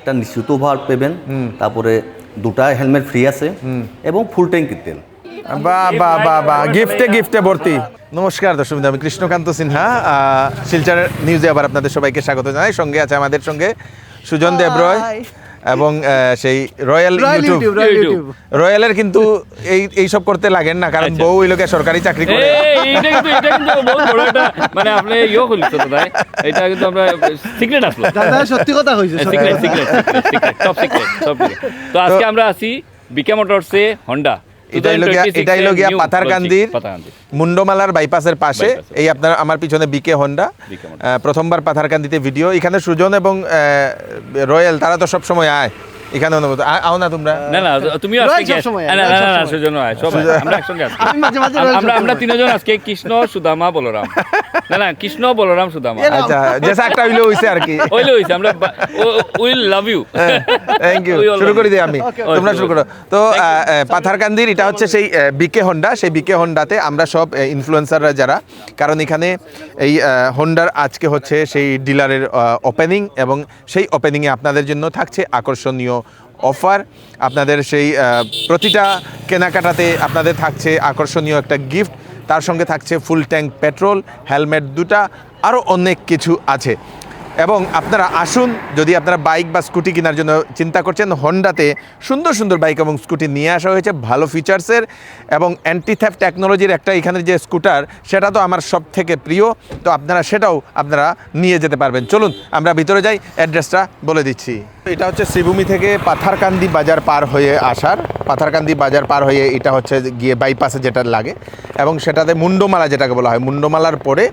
একটা নিশ্চিত ওভার পেবেন, তারপরে 2টা হেলমেট ফ্রি আছে এবং ফুল ট্যাঙ্কি তেল। বা গিফটে ভর্তি। নমস্কার দর্শক, আমি কৃষ্ণকান্ত সিনহা, শিলচর নিউজে আবার আপনাদের সবাইকে স্বাগত জানাই। সঙ্গে আছে আমাদের সঙ্গে সুজন দেবরয় এবং সেই রয়্যাল ইউটিউব। রয়্যালের কিন্তু এইসব করতে লাগেন না, কারণ বউ ওই লোকে সরকারি চাকরি করে। এটা কিন্তু বহুত বড় একটা মানে আপনি ইয়ে করলিস তো ভাই, এটা কিন্তু আমরা সিক্রেট আসলো, সত্যি কথা হইছে, সিক্রেট টপ সিক্রেট। তো আজকে আমরা আছি বিকে মোটরসে হন্ডা। এটাই লগিয়া পাথারকান্দির মুন্ডমালার বাইপাসের পাশে। এই আপনার আমার পিছনে বিকে হন্ডা। প্রথমবার পাথারকান্দিতে ভিডিও। এখানে সুজন এবং রয়্যাল তারা তো সব সময় আয় এখানে। আও না তোমরা? না তুমিও আজকে না সুজন আয়, সব আমরা একসঙ্গে আছি। আমরা তিনজন আজকে কৃষ্ণ সুদামা বলরাম, না কৃষ্ণ বলরাম সুদামা। আচ্ছা, যেসা একটা হইলে হইছে আর কি, হইছে। আমরা will love you. Thank you. শুরু করি দিই আমি, তোমরা শুরু করো। তো পাথারকান্দির এটা হচ্ছে সেই বিকে হন্ডা। সেই বিকে হন্ডাতে আমরা সব ইনফ্লুয়েন্সাররা যারা, কারণ এখানে এই হন্ডার আজকে হচ্ছে সেই ডিলারের ওপেনিং, এবং সেই ওপেনিংয়ে আপনাদের জন্য থাকছে আকর্ষণীয় অফার। আপনাদের সেই প্রতিটা কেনাকাটাতে আপনাদের থাকছে আকর্ষণীয় একটা গিফট, তার সঙ্গে থাকছে ফুল ট্যাঙ্ক পেট্রোল, হেলমেট 2টা, আরও অনেক কিছু আছে। এবং আপনারা আসুন, যদি আপনারা বাইক বা স্কুটি কেনার জন্য চিন্তা করছেন, হন্ডাতে সুন্দর সুন্দর বাইক এবং স্কুটি নিয়ে আসা হয়েছে ভালো ফিচার্সের এবং অ্যান্টি থ্যাফট টেকনোলজির একটা এখানের যে স্কুটার, সেটা তো আমার সব থেকে প্রিয়। তো আপনারা সেটাও আপনারা নিয়ে যেতে পারবেন। চলুন আমরা ভিতরে যাই, অ্যাড্রেসটা বলে দিচ্ছি। এটা হচ্ছে শ্রীভূমি থেকে পাথারকান্দি বাজার পার হয়ে আসার, পাথারকান্দি বাজার পার হয়ে এটা হচ্ছে গিয়ে বাইপাসে যেটা লাগে, এবং সেটাতে মুন্ডমালা যেটাকে বলা হয়, মুন্ডমালার পরে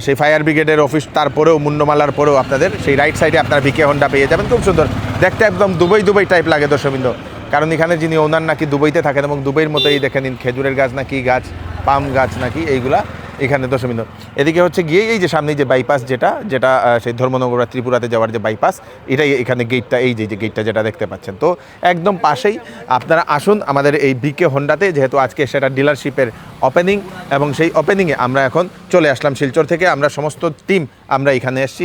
সেই ফায়ার ব্রিগেডের অফিস, তারপরেও মুন্ডমালার পরেও আপনাদের সেই রাইট সাইডে আপনার বিকে হন্ডা পেয়ে যাবেন। খুব সুন্দর দেখতে, একদম দুবাই টাইপ লাগে দর্শকবৃন্দ, কারণ এখানে যিনি ওনার নাকি দুবাইতে থাকেন, এবং দুবাইয়ের মতোই দেখে নিন খেজুরের গাছ নাকি গাছ, পাম গাছ নাকি এইগুলা এখানে দর্শকবৃন্দ। এদিকে হচ্ছে গিয়ে এই যে সামনে যে বাইপাস, যেটা সেই ধর্মনগর ত্রিপুরাতে যাওয়ার যে বাইপাস, এটাই এখানে গেটটা, এই যে গেটটা যেটা দেখতে পাচ্ছেন। তো একদম পাশেই আপনারা আসুন আমাদের এই বিকে হন্ডাতে, যেহেতু আজকে সেটা ডিলারশিপের ওপেনিং, এবং সেই ওপেনিংয়ে আমরা এখন চলে আসলাম শিলচর থেকে। আমরা সমস্ত টিম আমরা এখানে এসেছি,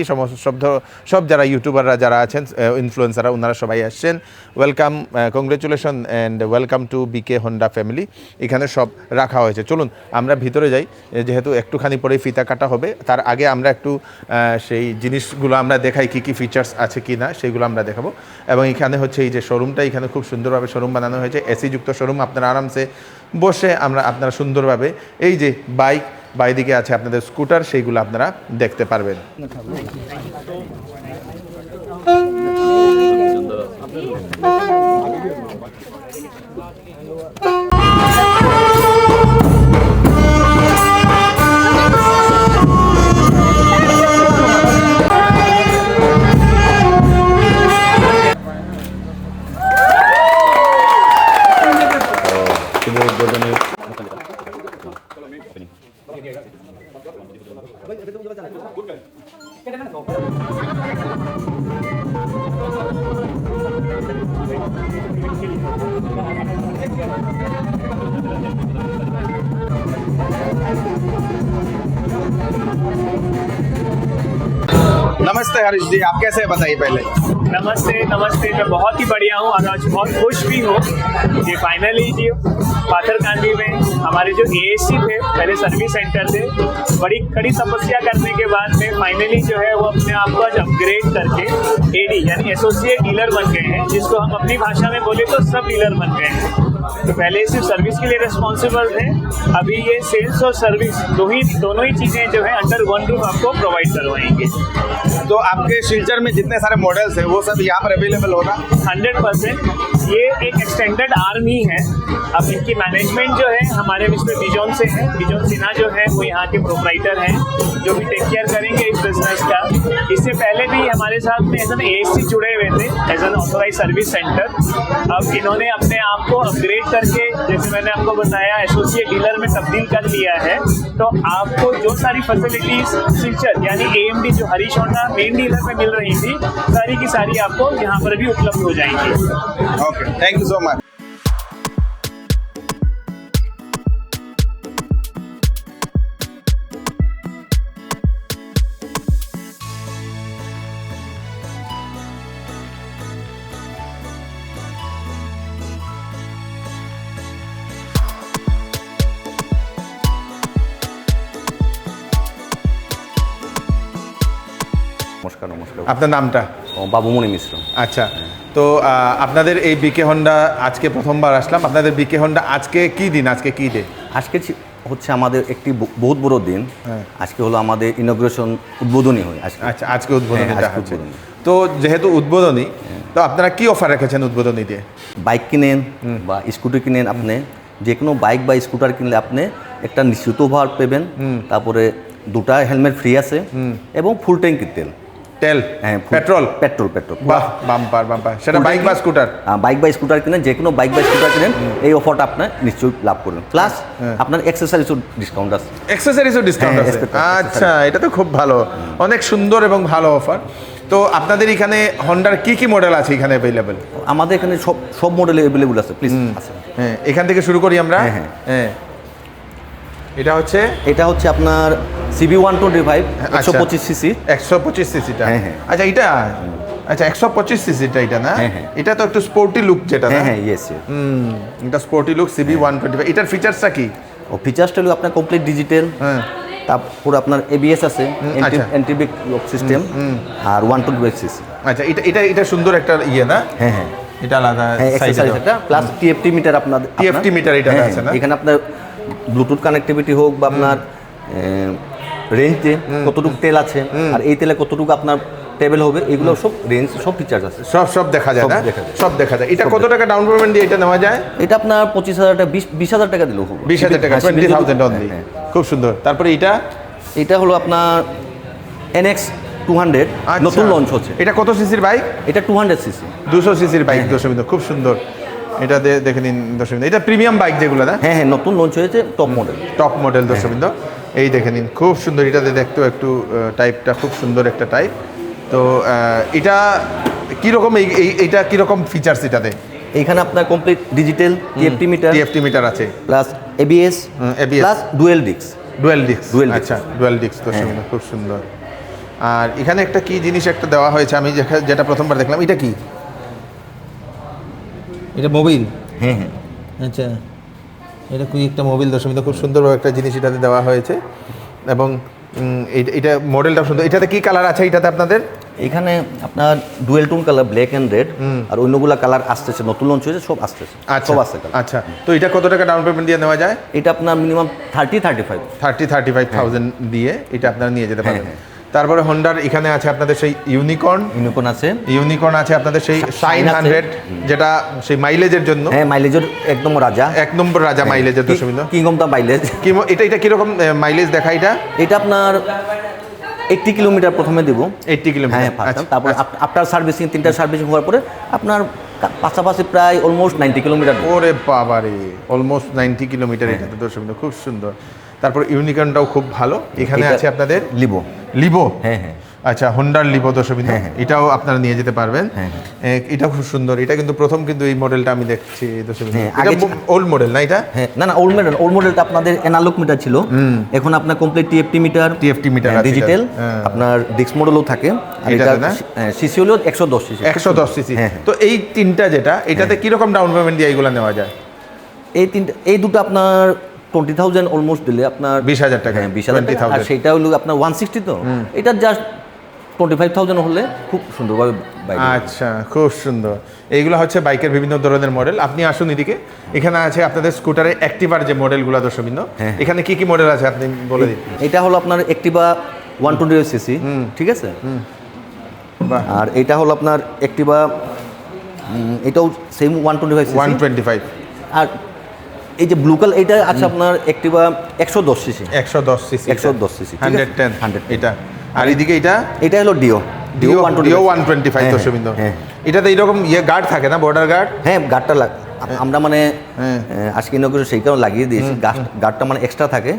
সব যারা ইউটিউবাররা যারা আছেন, ইনফ্লুয়েন্সাররা, ওনারা সবাই আসছেন। Welcome, congratulation and welcome to BK Honda family. এখানে সব রাখা হয়েছে। চলুন আমরা ভিতরে যাই, যেহেতু একটুখানি পরে ফিতা কাটা হবে। তার আগে আমরা একটু সেই জিনিসগুলো আমরা দেখাই, কী ফিচার্স আছে কি না সেগুলো আমরা দেখাবো। এবং এখানে হচ্ছে এই যে শোরুমটা, এখানে খুব সুন্দরভাবে শোরুম বানানো হয়েছে, এসিযুক্ত শোরুম। আপনারা আরামসে বসে আপনারা সুন্দরভাবে এই যে বাইক, বাইদিকে আছে আপনাদের স্কুটার, সেইগুলো আপনারা দেখতে পারবেন। नमस्ते हरीश जी, आप कैसे हैं बताइए पहले। नमस्ते, मैं बहुत ही बढ़िया हूँ और आज बहुत खुश भी हूँ कि फाइनली जी पाथरकांदी में हमारे जो एएससी थे, पहले सर्विस सेंटर थे, बड़ी कड़ी तपस्या करने के बाद में फाइनली जो है वो अपने आप को आज अपग्रेड करके एडी यानी एसोसिएट डीलर बन गए हैं, जिसको हम अपनी भाषा में बोले तो सब डीलर बन गए हैं। तो पहले सिर्फ सर्विस के लिए रिस्पॉन्सिबल थे, अभी ये सेल्स और सर्विस दोनों ही चीज़ें जो है अंडर वन रूफ आपको प्रोवाइड करवाएंगे। तो आपके शिलचर में जितने सारे मॉडल्स हैं वो सब यहाँ पर अवेलेबल होगा 100%। ये एक एक्सटेंडेड आर्म ही है। अब इनकी मैनेजमेंट जो है हमारे मिस्टर बिजोन से है। बिजोन सिन्हा जो है वो यहाँ के प्रोप्राइटर हैं, जो भी टेक केयर करेंगे इस बिजनेस का। इससे पहले भी हमारे साथ में एज एन एएससी जुड़े हुए थे, as an authorise service centre. अब इन्होंने अपने आप को अपग्रेड करके, जैसे मैंने आपको बताया, एसोसिएट डीलर में तब्दील कर लिया है। तो आपको जो सारी फैसिलिटीज शिलचर यानी एएमडी जो हरीश होंडा मेन डीलर में मिल रही थी, सारी की सारी आपको यहाँ पर भी उपलब्ध हो जाएंगी। Okay, thank you so much. নমস্কার নমস্কার। আপনার নামটা? বাবুমণি মিশ্র। আচ্ছা, তো আপনাদের এই বিকে হোন্ডা আজকে প্রথমবার আসলাম। আপনাদের বিকে হোন্ডা আজকে কি দিন, আজকে কি ডে? আজকে হচ্ছে আমাদের একটি বহুত বড় দিন। হ্যাঁ। আজকে হলো আমাদের ইনগ্রেশন উদ্বোধনী হয় আজকে। আচ্ছা, আজকে উদ্বোধনীটা হ্যাঁ, আজকে হচ্ছে। উদ্বোধনী। তো যেহেতু উদ্বোধনী, তো আপনারা কি অফার রেখেছেন উদ্বোধনী দিয়ে? বাইক কিনেন বা স্কুটি কিনেন, আপনি যে কোনো বাইক বা স্কুটার কিনলে আপনি একটা নিশ্চিত উপহার পাবেন। তারপরে 2টা হেলমেট ফ্রি আছে এবং ফুল ট্যাঙ্কির তেল। তেল? হ্যাঁ, পেট্রোল? পেট্রোল। বাহ, বাম্পার বাম্পার। সেটা বাইক বা স্কুটার? বাইক বা স্কুটার কিনেন, যে কোনো বাইক বা স্কুটার কিনেন, এই অফারটা আপনি নিশ্চয়ই লাভ করবেন। প্লাস আপনার অ্যাক্সেসরিজও ডিসকাউন্ট আছে। অ্যাক্সেসরিজও ডিসকাউন্ট হ্যাঁ, আছে? accessories। আচ্ছা, এটা তো খুব ভালো, অনেক সুন্দর এবং ভালো অফার। তো আপনাদের এখানে হন্ডার কি কি মডেল আছে এখানে অ্যাভেলেবেল? আমাদের এখানে সব মডেল অ্যাভেলেবল আছে, প্লিজ আছে। হ্যাঁ, এখান থেকে শুরু করি আমরা। হ্যাঁ। হ্যাঁ, এটা হচ্ছে আপনার CB 125 আচ্ছা। 125 সিসি। 125 সিসিটা? হ্যাঁ, হ্যাঁ। আচ্ছা, এটা আচ্ছা 125 সিসিটা এটা না? হ্যাঁ, হ্যাঁ। এটা তো একটু স্পোর্টি লুক যেটা না? হ্যাঁ হ্যাঁ, ইয়েস। এটা স্পোর্টি লুক CB 125। এটার ফিচারসটা কি? ও ফিচার্সটা হলো আপনার কমপ্লিট ডিজিটাল। হ্যাঁ। তারপর আপনার ABS আছে, আচ্ছা। অ্যান্টি ব্রেক লক সিস্টেম, আর 125 সিসি। আচ্ছা, এটা সুন্দর একটা ইয়ে না? হ্যাঁ হ্ঁ, এটা আলাদা হ্যাঁ, সাইজে এক্সারসাইজ এটা প্লাস TFT মিটার। আপনার TFT মিটার এটাতে হ্যাঁ, আছে না? এখানে আপনার ব্লুটুথ কানেক্টিভিটি হোক বা আপনার রেঞ্জে কতটুকু তেল আছে আর এই তেলে কতটুকু আপনার টেবিল হবে, এগুলো সব রেঞ্জ, সব ফিচার্স আছে। সব দেখা যায় সব না? দেখা যায়। সব দেখা যায়। এটা কত টাকা ডাউন পেমেন্ট দিয়ে এটা নেওয়া যায়? এটা আপনার 25,000 টাকা, 20,000 টাকা দিলেও হবে। 20,000 টাকা, হ্যাঁ, 20,000 অনলি। হ্যাঁ। খুব সুন্দর। তারপরে এটা হলো আপনার NX 200, আচ্ছা। নতুন লঞ্চ হচ্ছে। এটা কত সিসির বাইক? এটা 200 সিসি। 200 সিসির বাইক দর্শকবৃন্দ, খুব সুন্দর। এটা দেখে নিন দর্শকবৃন্দ, এটা প্রিমিয়াম বাইক যেগুলো না? হ্যাঁ হ্যাঁ, নতুন লঞ্চ হয়েছে, টপ মডেল। টপ মডেল দর্শকবৃন্দ, এই দেখে নিন, খুব সুন্দর। এটাতে দেখতেও একটু টাইপটা খুব সুন্দর একটা টাইপ। তো এটা কীরকম, এইটা কীরকম ফিচার্স এটাতে? এইখানে আপনার কমপ্লিট ডিজিটাল TFT মিটার আছে, plus ABS plus dual disk. Dual disk? Dual disc। আচ্ছা, ডুয়েল ডিস্ক দর্শকবৃন্দ, খুব সুন্দর। আর এখানে একটা কি জিনিস একটা দেওয়া হয়েছে, আমি যেটা প্রথমবার দেখলাম, এটা কি? এটা মোবিল? হ্যাঁ হ্যাঁ, আচ্ছা, এটা কি একটা মোবিল দর্শকবৃন্দ, খুব সুন্দরভাবে একটা জিনিস এটাতে দেওয়া হয়েছে। এবং এটা মডেলটা সুন্দর। এটাতে কি কালার আছে এটাতে আপনাদের? এখানে আপনার dual tone colour, black and red, আর অন্যগুলা কালার আসতেছে, নতুন লঞ্চ হয়েছে, সব আসতেছে। সব আসছে কালার। আচ্ছা, তো এটা কত টাকা ডাউন পেমেন্ট দিয়ে নেওয়া যায়? এটা আপনার মিনিমাম 30-35। 35,000 দিয়ে এটা আপনারা নিয়ে যেতে পারবেন। হ্যাঁ। তারপরে হন্ডার এখানে আছে আপনাদের সেই ইউনিকর্ন আছে আপনাদের সেই শাইন 100, যেটা সেই মাইলেজের জন্য। হ্যাঁ, মাইলেজের একদম রাজা, এক নম্বর রাজা মাইলেজের দর্শকবৃন্দ। King of the mileage. এটা কিরকম মাইলেজ দেখায় এটা? এটা আপনার 80 কিলোমিটার প্রথমে দেবো। 80 কিলোমিটার? হ্যাঁ, তারপর আফটার সার্ভিসিং, 3টা সার্ভিসিং হওয়ার পরে আপনার পাশাপাশি প্রায় অলমোস্ট 90 কিলোমিটার। ওরে বাবারে, অলমোস্ট 90 কিলোমিটার। এটা তো দর্শকবৃন্দ খুব সুন্দর। তারপর ইউনিকর্নটাও খুব ভালো। এখানে আছে আপনাদের লিভো। হ্যাঁ হ্যাঁ, আচ্ছা, হোন্ডার লিভো দর্শকবৃন্দ, এটাও আপনারা নিয়ে যেতে পারবেন। এটা খুব সুন্দর। এটা কিন্তু প্রথম, কিন্তু এই মডেলটা আমি দেখছি দর্শকবৃন্দ। এটা ওল্ড মডেল না এটা? হ্যাঁ, না ওল্ড মডেলটা আপনাদের অ্যানালগ মিটার ছিল, এখন আপনার কমপ্লিট TFT মিটার ডিজিটাল। আপনার ডিস্ক মডেলও থাকে, আর এটা সিসি হলো 110 সিসি। 110 সিসি। তো এই তিনটা যেটা, এটাতে কিরকম ডাউন পেমেন্ট দিয়ে এইগুলো নেওয়া যায়? এই দুটো আপনার 20,000 অলমোস্ট দিলে আপনার 20,000 টাকা। 20,000 টাকা। আর সেটা হলো আপনার 160, তো এটা জাস্ট 25,000 হলে খুব সুন্দরভাবে বাইক। আচ্ছা, খুব সুন্দর। এইগুলো হচ্ছে বাইকের বিভিন্ন ধরনের মডেল। আপনি আসুন এদিকে। এখানে আছে আপনাদের স্কুটারের অ্যাক্টিভার যে মডেলগুলো দর্শকবৃন্দ, এখানে কি কি মডেল আছে আপনি বলে দিন। এটা হলো আপনার অ্যাক্টিভা 125 সিসি, ঠিক আছে। আর এটা হলো আপনার অ্যাক্টিভা, এটাও সেম 125 সিসি। 125। আর এই যে ব্লু কালার, এটা আছে আপনার অ্যাক্টিভা 110 সিসি। 110 সিসি। 110 সিসি, 110 এটা। আর এদিকে এটা হলো ডিও 125 দর্শকবৃন্দ। এটাতে এইরকম গার্ড থাকে না, বর্ডার গার্ড? হ্যাঁ, গার্ডটা আমরা মানে আজকে ইনগ্রেশন সেই কারণে লাগিয়ে দিয়েছি, গার্ডটা মানে এক্সট্রা থাকে,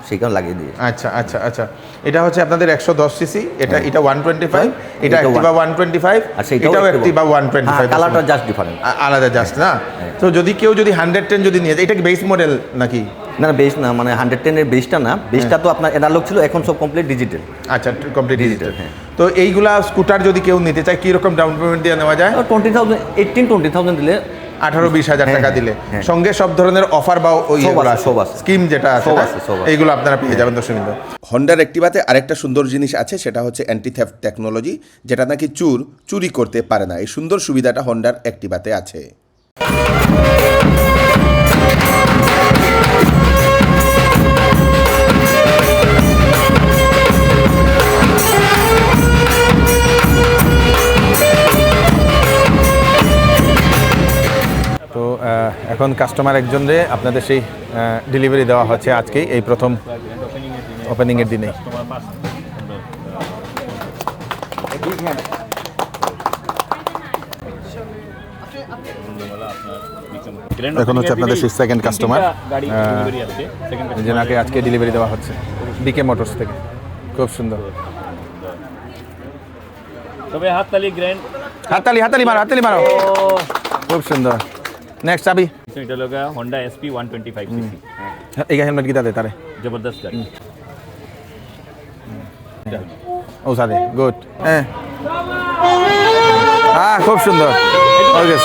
সেই কারণে লাগিয়ে দিয়েছি। আচ্ছা আচ্ছা আচ্ছা, এটা হচ্ছে আপনাদের 110 সিসি, এটা 125, এটা অ্যাক্টিভা 125, আর সেটাও অ্যাক্টিভা 125। কালারটা জাস্ট ডিফারেন্ট, আলাদা জাস্ট না? তো কেউ যদি 110 যদি নিয়ে যায়, এটা কি বেস মডেল নাকি? না, বেস না, মানে 110 এর বেসটা না, বেসটা তো আপনার অ্যানালগ ছিল, এখন সব কমপ্লিট ডিজিটাল। আচ্ছা, কমপ্লিট ডিজিটাল। তো এইগুলা স্কুটার যদি কেউ নিতে চায়, কি রকম ডাউন পেমেন্ট দিয়ে নেওয়া যায়? 20,000 দিলে 18-20 হাজার টাকা দিলে হ্যাঁ। সঙ্গে সব ধরনের অফার বা সব আছে। স্কিম যেটা আছে সব না? আছে, সব আছে। এইগুলো আপনারা পেয়ে যাবেন দর্শকবৃন্দ। হন্ডার অ্যাক্টিভাতে আরেকটা সুন্দর জিনিস আছে, সেটা হচ্ছে অ্যান্টি থেফট টেকনোলজি, যেটা নাকি চুরি করতে পারে না। এই সুন্দর সুবিধাটা হন্ডার অ্যাক্টিভাতে আছে। তো এখন কাস্টমার একজনরে আপনাদের সেই ডেলিভারি দেওয়া হচ্ছে আজকেই, এই প্রথম ওপেনিংয়ের দিনেই। এখন হচ্ছে আপনাদের সেই সেকেন্ড কাস্টমার যেনাকে আজকে ডেলিভারি দেওয়া হচ্ছে বিকে মোটরস থেকে। খুব সুন্দর, তবে হাততালি গ্র্যান্ড হাততালি মারো। খুব সুন্দর। নেক্সট আবি এটা লগা Honda SP 125 सीसी এই হেলমেট কি দাদে তারে जबरदस्त गाड़ी ও সাদে গুড। হ্যাঁ খুব সুন্দর। ওকে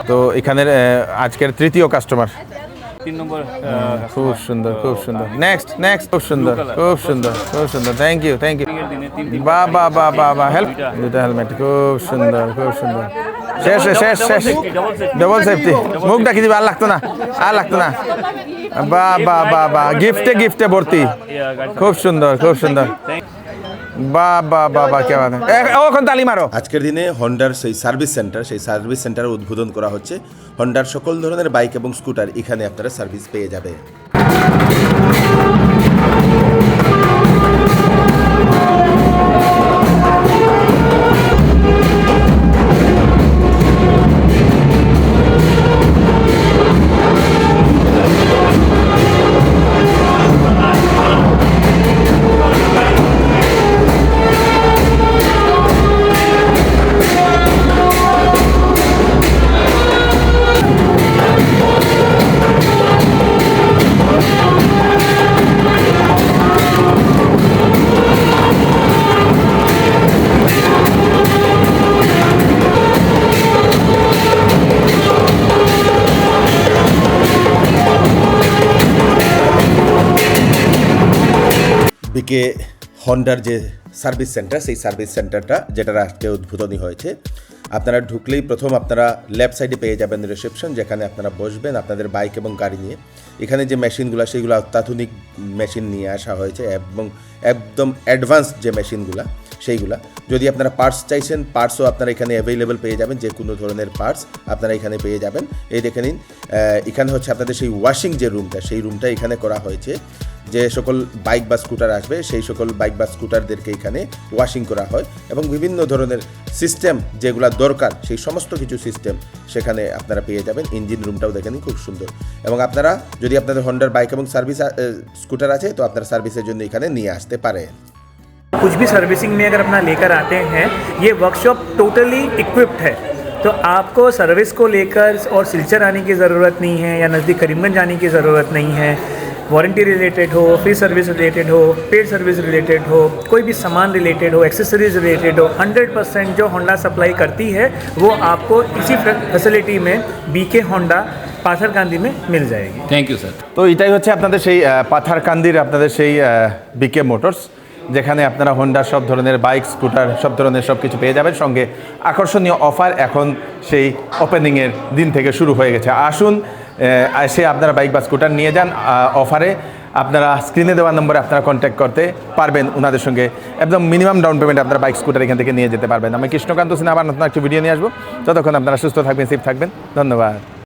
তো এখানের আজকের তৃতীয় কাস্টমার 3 নম্বর খুব সুন্দর। নেক্সট খুব সুন্দর। থ্যাংক ইউ বাহ হেল্প দুটো হেলমেট খুব সুন্দর। শেষ ডবল সেফটি। মুখ ডাকি দিবে আর লাগতো না বাহ গিফটে ভর্তি। খুব সুন্দর বাহ কে বাত ওখান তালি মারো। আজকের দিনে হন্ডার সেই সার্ভিস সেন্টারের উদ্বোধন করা হচ্ছে। হন্ডার সকল ধরনের বাইক এবং স্কুটার এখানে আপনারা সার্ভিস পেয়ে যাবে। বিকে হন্ডার যে সার্ভিস সেন্টার, সেই সার্ভিস সেন্টারটা যেটার আজকে উদ্বোধনী হয়েছে। আপনারা ঢুকলেই প্রথম আপনারা লেফট সাইডে পেয়ে যাবেন রিসেপশন, যেখানে আপনারা বসবেন আপনাদের বাইক এবং গাড়ি নিয়ে। এখানে যে মেশিনগুলো সেইগুলো অত্যাধুনিক মেশিন নিয়ে আসা হয়েছে এবং একদম অ্যাডভান্স যে মেশিনগুলো সেইগুলা। যদি আপনারা পার্টস চাইছেন, পার্টসও আপনারা এখানে অ্যাভেলেবেল পেয়ে যাবেন। যে কোনো ধরনের পার্টস আপনারা এখানে পেয়ে যাবেন। এই দেখে নিন, এখানে হচ্ছে আপনাদের সেই ওয়াশিং যে রুমটা, সেই রুমটা এখানে করা হয়েছে। যে সকল বাইক বা স্কুটার আসবে সেই সকল বাইক বা স্কুটারদেরকে এখানে ওয়াশিং করা হয় এবং বিভিন্ন ধরনের সিস্টেম যেগুলো দরকার সেই সমস্ত কিছু সিস্টেম সেখানে আপনারা পেয়ে যাবেন। ইঞ্জিন রুমটাও দেখেন খুব সুন্দর। এবং আপনারা যদি আপনাদের হন্ডার বাইক এবং স্কুটার আছে তো আপনারা সার্ভিসের জন্য এখানে নিয়ে আসতে পারেন। कुछ भी सर्विसिंग में अगर अपना लेकर आते हैं, ये वर्कशॉप टोटली इक्विप्ड है, तो आपको सर्विस को लेकर और सिलचर आने की ज़रूरत नहीं है या नज़दीक करीमगंज आने की ज़रूरत नहीं है। वारंटी रिलेटेड हो, फ्री सर्विस रिलेटेड हो, पेड सर्विस रिलेटेड हो, कोई भी सामान रिलेटेड हो, एक्सेसरीज रिलेटेड हो, 100% जो होंडा सप्लाई करती है वो आपको इसी फैसिलिटी में बीके होंडा पाथरकांदी में मिल जाएगी। Thank you sir. তো এটাই হচ্ছে আপনাদের সেই পাথারকান্দির আপনাদের সেই বিকে মোটরস, যেখানে আপনারা হোন্ডার সব ধরনের বাইক, স্কুটার, সব ধরনের সব কিছু পেয়ে যাবেন। সঙ্গে আকর্ষণীয় অফার এখন সেই ওপেনিংয়ের দিন থেকে শুরু হয়ে গেছে। আসুন এসে আপনারা বাইক বা স্কুটার নিয়ে যান। অফারে আপনারা স্ক্রিনে দেওয়া নম্বরে আপনারা কন্ট্যাক্ট করতে পারবেন ওনাদের সঙ্গে। একদম মিনিমাম ডাউন পেমেন্ট আপনারা বাইক স্কুটার এখান থেকে নিয়ে যেতে পারবেন। আমি কৃষ্ণকান্ত সিনহা আবার নতুন একটা ভিডিও নিয়ে আসবো। ততক্ষণ আপনারা সুস্থ থাকবেন, সেফ থাকবেন। ধন্যবাদ।